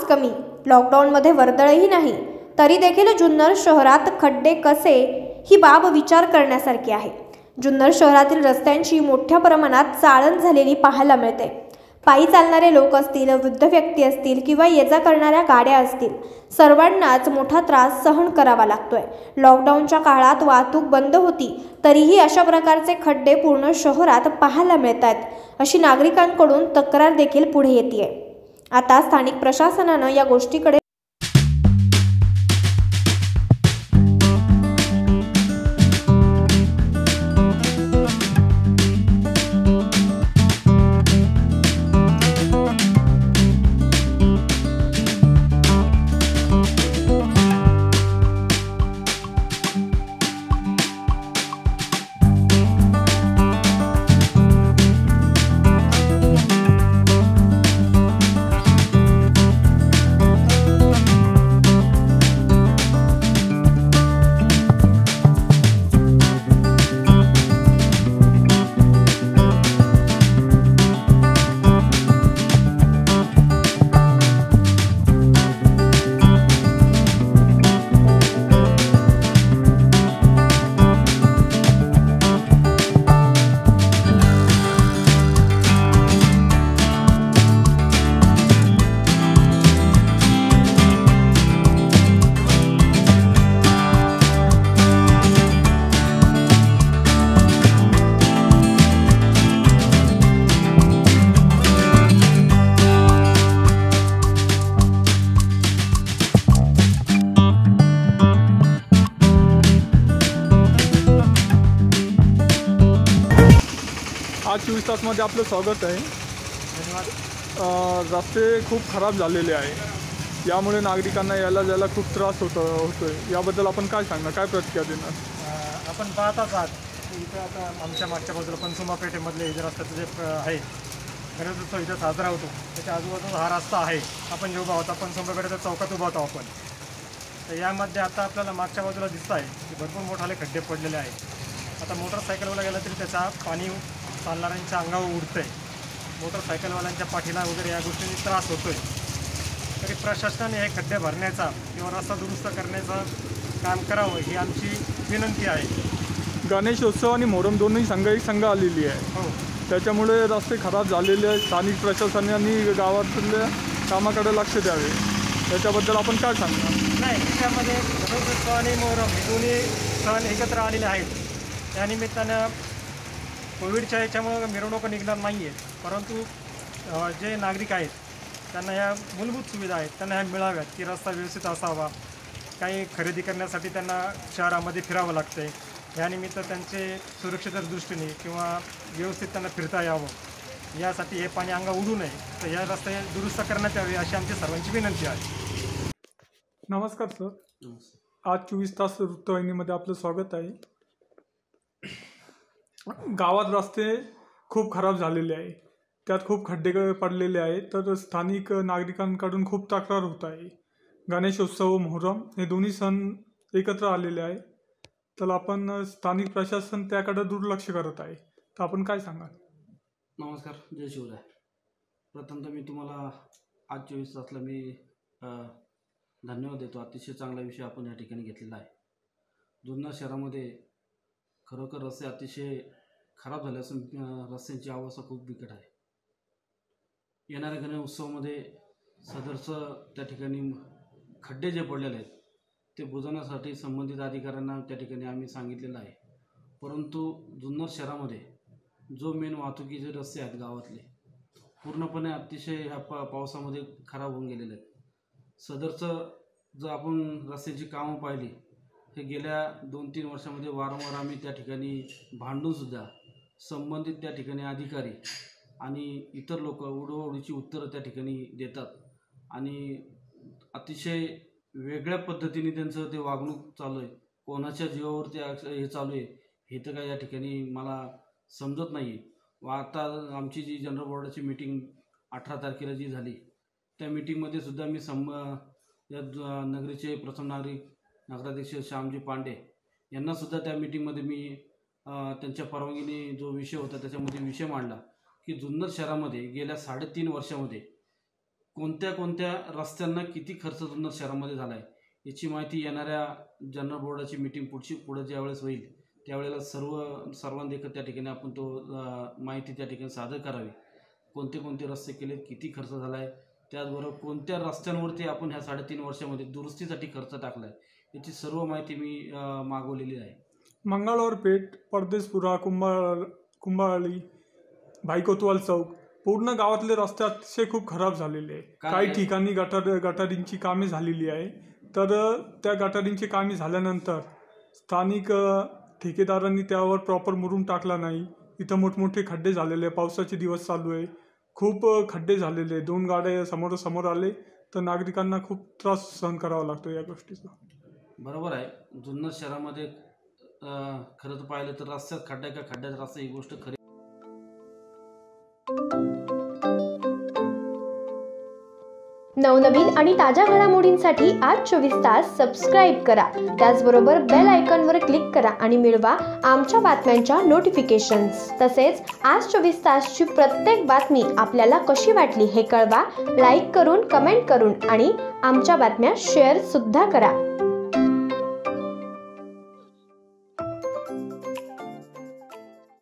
कमी, लॉकडाऊनमध्ये वर्दळही नाही, तरी देखील जुन्नर शहरात खड्डे कसे ही बाब विचार करण्यासारखी आहे। जुन्नर शहरातील रस्त्यांची मोठ्या प्रमाणात चाळण झालेली पाहायला मिळते। पायी चालणारे लोक असतील, वृद्ध व्यक्ती असतील किंवा ये-जा करणाऱ्या गाड्या असतील, सर्वांनाच मोठा त्रास सहन करावा लागतोय। लॉकडाऊनच्या काळात वाहतूक बंद होती, तरीही अशा प्रकारचे खड्डे पूर्ण शहरात पाहायला मिळतात, अशी नागरिकांकडून तक्रार देखील पुढे येतेय। आता स्थानिक प्रशासनानं या गोष्टीकडे आज 24 तासमध्ये आपलं स्वागत आहे। धन्यवाद। रस्ते खूप खराब झालेले आहे, यामुळे नागरिकांना यायला जायला खूप त्रास होतोय। याबद्दल आपण काय सांगणार, काय प्रतिक्रिया देणार? आपण पाहताच आहात इथं आता आमच्या मागच्या बाजूला पंचुमा पेठेमधले जे रस्त्याचं जे आहे गणेशोत्सव इथं साजरा होतो, त्याच्या आजूबाजूला हा रस्ता आहे। आपण जे उभा होता पंचुमा पेठेच्या चौकात उभा होतो आपण, तर यामध्ये आता आपल्याला मागच्या बाजूला दिसत आहे की भरपूर मोठाले खड्डे पडलेले आहेत। आता मोटरसायकलवाला गेला तरी त्याचा पाणी चालणाऱ्यांच्या अंगावर उडतं आहे, मोटरसायकलवाल्यांच्या पाठीला वगैरे या गोष्टींनी त्रास होतो आहे। तरी प्रशासनाने हे खड्डे भरण्याचा किंवा रस्ता दुरुस्त करण्याचं काम करावं ही आमची विनंती आहे। गणेशोत्सव आणि मोहरम दोन्ही संघ आलेली आहे, हो, त्याच्यामुळे रस्ते खराब झालेले आहेत। स्थानिक प्रशासनाने गावातल्या कामाकडे लक्ष द्यावे, त्याच्याबद्दल आपण काय सांगणार? नाही, त्याच्यामध्ये गणेशोत्सव आणि मोहरम हे दोन्ही सण एकत्र आलेले आहेत। त्यानिमित्तानं कोविडच्या याच्यामुळं मिरवणुका निघणार नाही आहेत, परंतु जे नागरिक आहेत त्यांना ह्या मूलभूत सुविधा आहेत त्यांना ह्या मिळाव्यात, की रस्ता व्यवस्थित असावा, काही खरेदी करण्यासाठी त्यांना शहरामध्ये फिरावं लागतं आहे, यानिमित्त त्यांचे सुरक्षेच्या दृष्टीने किंवा व्यवस्थित त्यांना फिरता यावं, यासाठी हे पाणी अंगा उडू नये, तर या रस्ते दुरुस्त करण्यात यावे अशी आमची सर्वांची विनंती आहे। नमस्कार सर, आज 24 तास वृत्तवाहिनीमध्ये आपलं स्वागत आहे। गावात रस्ते खूप खराब झालेले आहे, त्यात खूप खड्डे पडलेले आहेत, तर स्थानिक नागरिकांकडून खूप तक्रार होत आहे। गणेशोत्सव व मोहरम हे दोन्ही सण एकत्र आलेले आहे, तर आपण स्थानिक प्रशासन त्याकडे दुर्लक्ष करत आहे, तर आपण काय सांगाल? नमस्कार, जय शिवराय। प्रथमतः मी तुम्हाला आज 24 तासला मी धन्यवाद देतो। अतिशय चांगला विषय आपण या ठिकाणी घेतलेला आहे। जुन्नर शहरामध्ये खरोखर रस्ते अतिशय खराब झाले असून रस्त्यांची अवस्था खूप बिकट आहे। येणाऱ्या गणेशोत्सवामध्ये सदरचं त्या ठिकाणी खड्डे जे पडलेले आहेत ते बुजवण्यासाठी संबंधित अधिकाऱ्यांना त्या ठिकाणी आम्ही सांगितलेलं आहे, परंतु जुन्नर शहरामध्ये जो मेन वाहतुकीचे रस्ते आहेत गावातले पूर्णपणे अतिशय ह्या पावसामध्ये खराब होऊन गेलेले आहेत। सदरचं जर आपण रस्त्याची कामं पाहिली हे गेल्या 2-3 वर्षामध्ये वारंवार आम्ही त्या ठिकाणी भांडूनसुद्धा संबंधित त्या ठिकाणी अधिकारी आणि इतर लोक उडवाउडीची उत्तरं त्या ठिकाणी देतात आणि अतिशय वेगळ्या पद्धतीने त्यांचं ते वागणूक चालू आहे। कोणाच्या जीवावर ते हे चालू आहे हे तर काय या ठिकाणी मला समजत नाही। व आता आमची जी जनरल बोर्डाची मीटिंग 18 तारखेला जी झाली त्या मीटिंगमध्ये सुद्धा मी या नगरीचे प्रथम नगराध्यक्ष श्यामजी पांडे यांनासुद्धा त्या मीटिंगमध्ये मी त्यांच्या परवानगीने जो विषय होता त्याच्यामध्ये विषय मांडला की जुन्नर शहरामध्ये गेल्या 3.5 वर्षामध्ये कोणत्या कोणत्या रस्त्यांना किती खर्च जुन्नर शहरामध्ये झाला आहे याची माहिती येणाऱ्या जनरल बोर्डाची मीटिंग पुढे ज्यावेळेस होईल त्यावेळेला सर्वांदेखत त्या ठिकाणी आपण तो माहिती त्या ठिकाणी सादर करावी. कोणते कोणते रस्ते केलेत, किती खर्च झाला आहे, त्याचबरोबर कोणत्या रस्त्यांवरती आपण ह्या 3.5 वर्षामध्ये दुरुस्तीसाठी खर्च टाकला आहे याची सर्व माहिती मी मागवलेली आहे. मंगळवार पेठ, परदेसपुरा, कुंभाळी, भाई कोतवाल चौक पूर्ण गावातले रस्ते अतिशय खूप खराब झालेले आहे. काही ठिकाणी गटारींची कामे झालेली आहे. तर त्या गटारींची कामे झाल्यानंतर स्थानिक ठेकेदारांनी त्यावर प्रॉपर मुरुम टाकला नाही. इथं मोठमोठे खड्डे झालेले, पावसाचे दिवस चालू आहे, खूप खड्डे झालेले. 2 गाड्या समोर आले तर नागरिकांना खूप त्रास सहन करावा लागतो या गोष्टीचा. बरोबर आहे. जुन्नर शहरामध्ये खरं तर पाहिलं तर रस्त्यात खड्ड्यात रस्ता ही गोष्ट खरी. नवनवीन आणि ताज्या घडामोडींसाठी आज 24 तास सबस्क्राईब करा. त्याचबरोबर बेल आयकॉनवर क्लिक करा आणि मिळवा आमच्या बातम्यांच्या नोटिफिकेशन्स. तसेच आज 24 तासची प्रत्येक बातमी आपल्याला कशी वाटली हे कळवा. लाईक करून, कमेंट करून आणि आमच्या बातम्या शेअर सुद्धा करा.